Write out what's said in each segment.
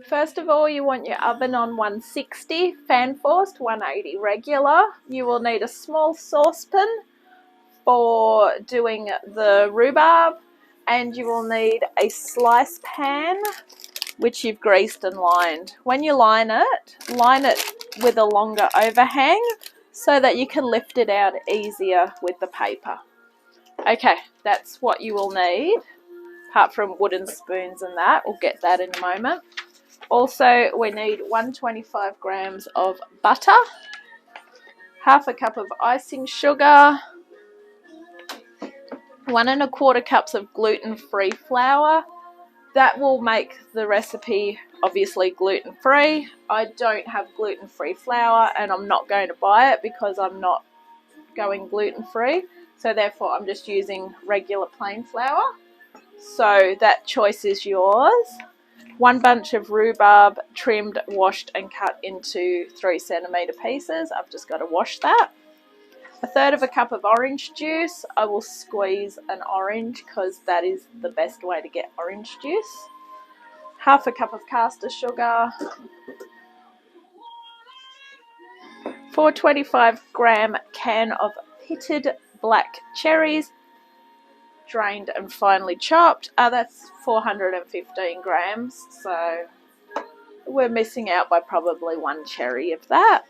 First of all, you want your oven on 160, fan forced, 180 regular. You will need a small saucepan for doing the rhubarb, and you will need a slice pan which you've greased and lined. When you line it with a longer overhang so that you can lift it out easier with the paper. Okay, that's what you will need, apart from wooden spoons and that. We'll get that in a moment. Also, we need 125 grams of butter, half a cup of icing sugar, 1 1/4 cups of gluten-free flour. That will make the recipe obviously gluten-free. I don't have gluten-free flour and I'm not going to buy it because I'm not going gluten-free. So therefore I'm just using regular plain flour. So that choice is yours. 1 bunch of rhubarb, trimmed, washed and cut into 3 centimetre pieces. I've just got to wash that. 1/3 cup of orange juice. I will squeeze an orange because that is the best way to get orange juice. 1/2 cup of caster sugar. 425-gram can of pitted black cherries, drained and finely chopped. That's 415 grams, so we're missing out by probably 1 cherry of that.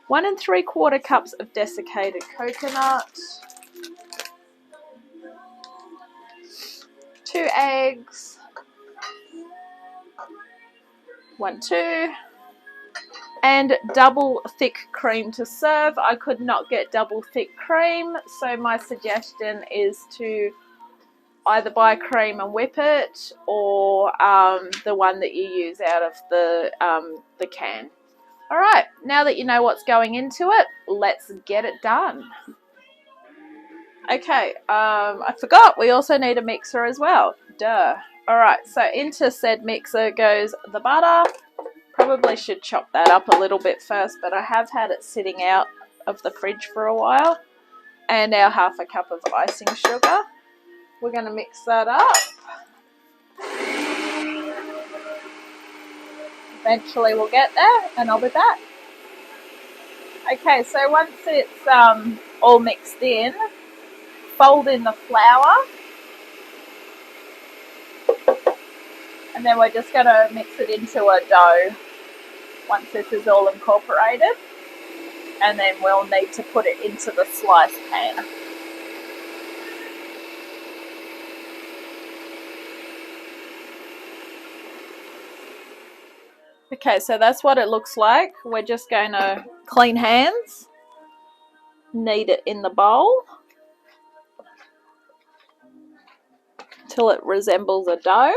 1 3/4 cups of desiccated coconut. 2 eggs. 1, 2. And double thick cream to serve. I could not get double thick cream, so my suggestion is to either buy cream and whip it, or the one that you use out of the can. All right, now that you know what's going into it, let's get it done. Okay, I forgot, we also need a mixer as well. Duh. All right, so into said mixer goes the butter. Probably should chop that up a little bit first, but I have had it sitting out of the fridge for a while. And our 1/2 cup of icing sugar. We're going to mix that up. Eventually we'll get there and I'll be back. Okay, so once it's all mixed in, fold in the flour. And then we're just going to mix it into a dough once this is all incorporated. And then we'll need to put it into the slice pan. Okay, so that's what it looks like. We're just going to clean hands, knead it in the bowl till it resembles a dough.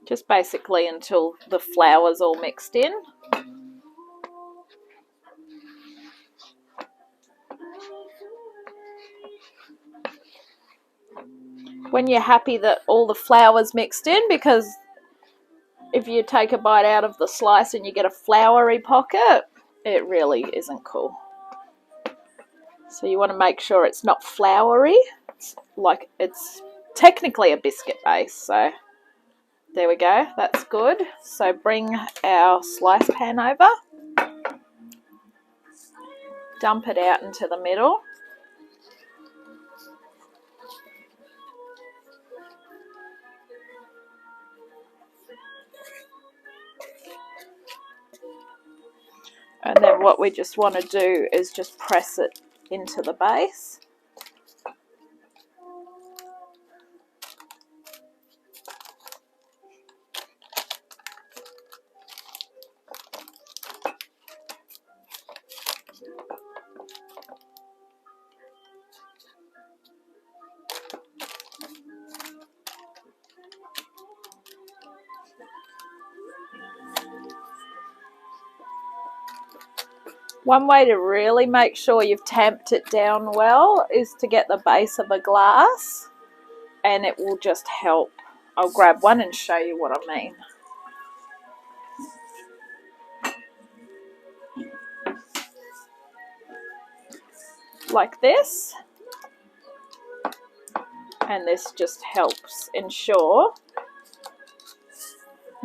Just basically until the flour's all mixed in. When you're happy that all the flour's mixed in, because if you take a bite out of the slice and you get a floury pocket, it really isn't cool. So you want to make sure it's not floury. It's technically a biscuit base, so there we go, that's good. So bring our slice pan over, dump it out into the middle. And then what we just want to do is just press it into the base. One way to really make sure you've tamped it down well is to get the base of a glass, and it will just help. I'll grab one and show you what I mean. like this. And this just helps ensure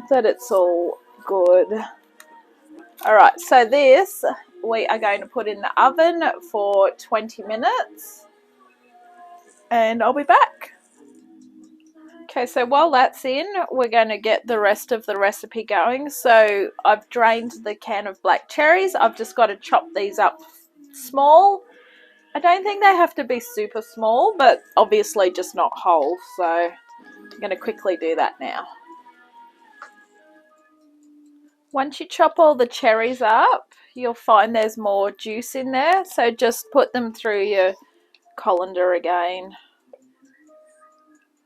that it's all good. Alright, so this we are going to put in the oven for 20 minutes. And I'll be back. Okay, so while that's in, we're going to get the rest of the recipe going. So I've drained the can of black cherries. I've just got to chop these up small. I don't think they have to be super small, but obviously just not whole. So I'm going to quickly do that now. Once you chop all the cherries up, you'll find there's more juice in there. So just put them through your colander again.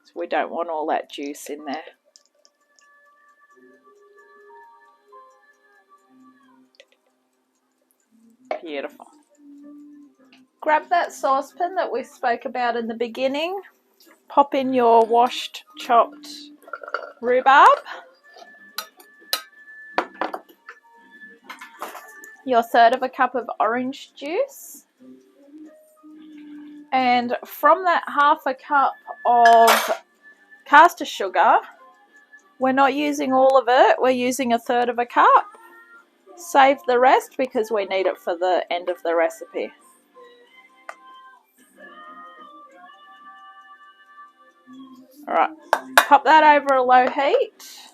So we don't want all that juice in there. Beautiful. Grab that saucepan that we spoke about in the beginning. Pop in your washed, chopped rhubarb. Your 1/3 of a cup of orange juice. And from that 1/2 a cup of caster sugar, we're not using all of it. We're using 1/3 of a cup. Save the rest because we need it for the end of the recipe. Alright, pop that over a low heat.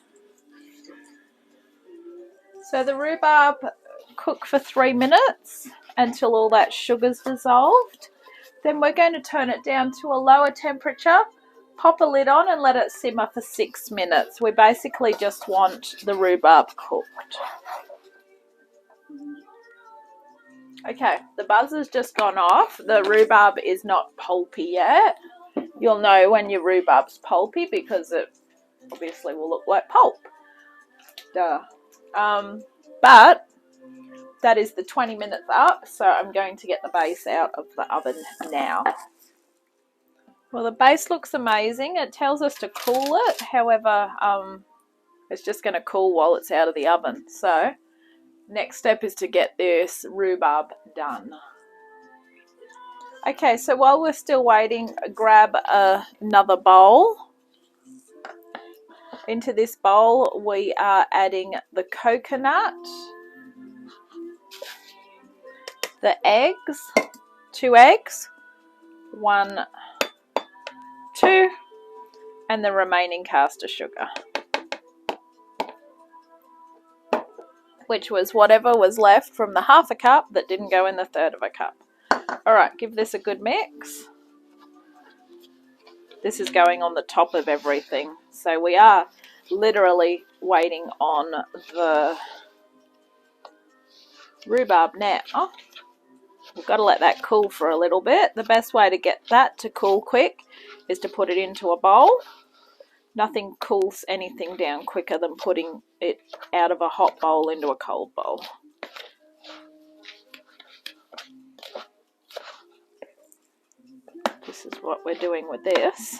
So the rhubarb cook for 3 minutes until all that sugar's dissolved. Then we're going to turn it down to a lower temperature, pop a lid on and let it simmer for 6 minutes. We basically just want the rhubarb cooked. Okay, the buzzer's just gone off. The rhubarb is not pulpy yet. You'll know when your rhubarb's pulpy because it obviously will look like pulp. Duh. But that is the 20 minutes up, so I'm going to get the base out of the oven now. Well, the base looks amazing. It tells us to cool it. However, it's just going to cool while it's out of the oven. So next step is to get this rhubarb done. Okay, so while we're still waiting, grab another bowl. Into this bowl, we are adding the coconut, the eggs, 2 eggs, 1, 2, and the remaining caster sugar, which was whatever was left from the 1/2 a cup that didn't go in the 1/3 of a cup. Alright, give this a good mix. This is going on the top of everything. So we are literally waiting on the rhubarb now. We've got to let that cool for a little bit. The best way to get that to cool quick is to put it into a bowl. Nothing cools anything down quicker than putting it out of a hot bowl into a cold bowl. This is what we're doing with this.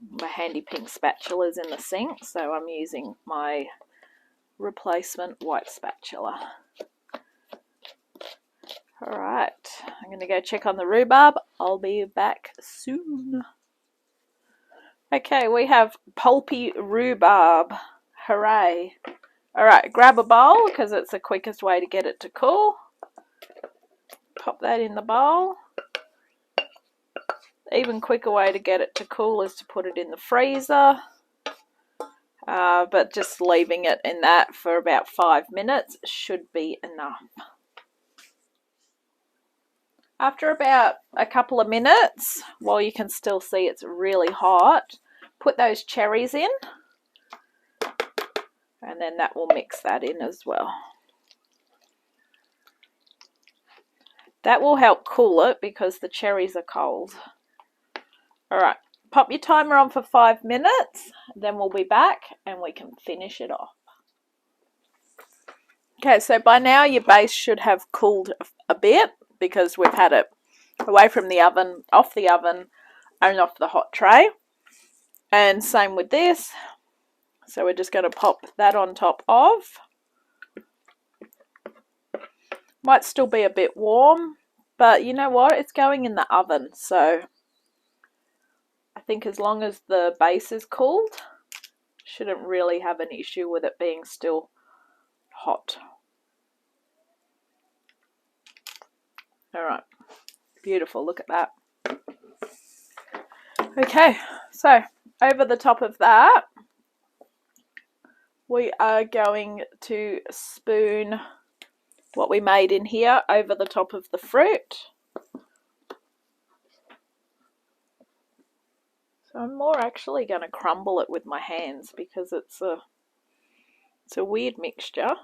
My handy pink spatula is in the sink, so I'm using my replacement white spatula. Alright, I'm going to go check on the rhubarb. I'll be back soon. Okay, we have pulpy rhubarb. Hooray. Alright, grab a bowl because it's the quickest way to get it to cool. Pop that in the bowl. Even quicker way to get it to cool is to put it in the freezer. But just leaving it in that for about 5 minutes should be enough. After about a couple of minutes, while you can still see it's really hot, put those cherries in. And then that will mix that in as well. That will help cool it because the cherries are cold. Alright, pop your timer on for 5 minutes, then we'll be back and we can finish it off. Okay, so by now your base should have cooled a bit because we've had it away from the oven, off the oven, and off the hot tray. And same with this. So we're just going to pop that on top of. Might still be a bit warm, but you know what? It's going in the oven, so I think as long as the base is cooled, shouldn't really have an issue with it being still hot. All right, beautiful, look at that. Okay, so over the top of that, we are going to spoon what we made in here over the top of the fruit. So I'm more actually going to crumble it with my hands because it's a weird mixture.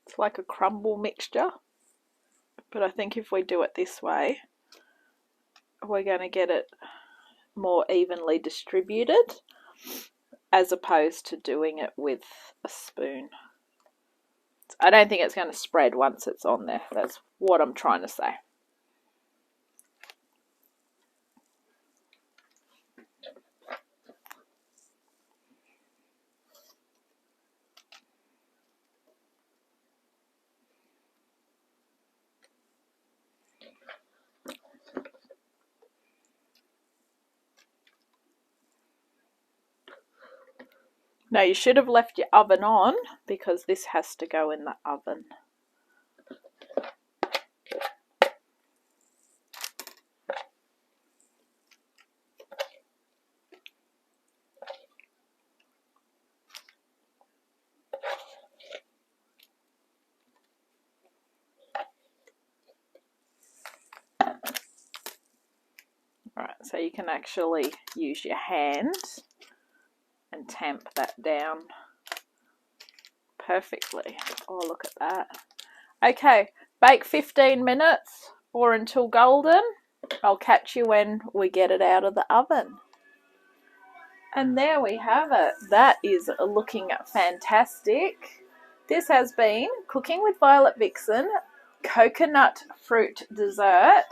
It's like a crumble mixture, but I think if we do it this way, we're going to get it more evenly distributed as opposed to doing it with a spoon. I don't think it's going to spread once it's on there. That's what I'm trying to say. Now you should have left your oven on because this has to go in the oven. Alright, so you can actually use your hand and tamp that down perfectly. Oh, look at that. Okay, bake 15 minutes or until golden. I'll catch you when we get it out of the oven. And there we have it. That is looking fantastic. This has been Cooking with Violet Vixen coconut fruit dessert.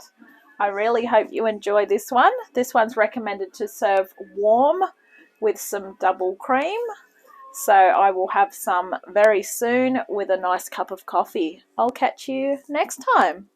I really hope you enjoy this one. This one's recommended to serve warm with some double cream. So I will have some very soon with a nice cup of coffee. I'll catch you next time.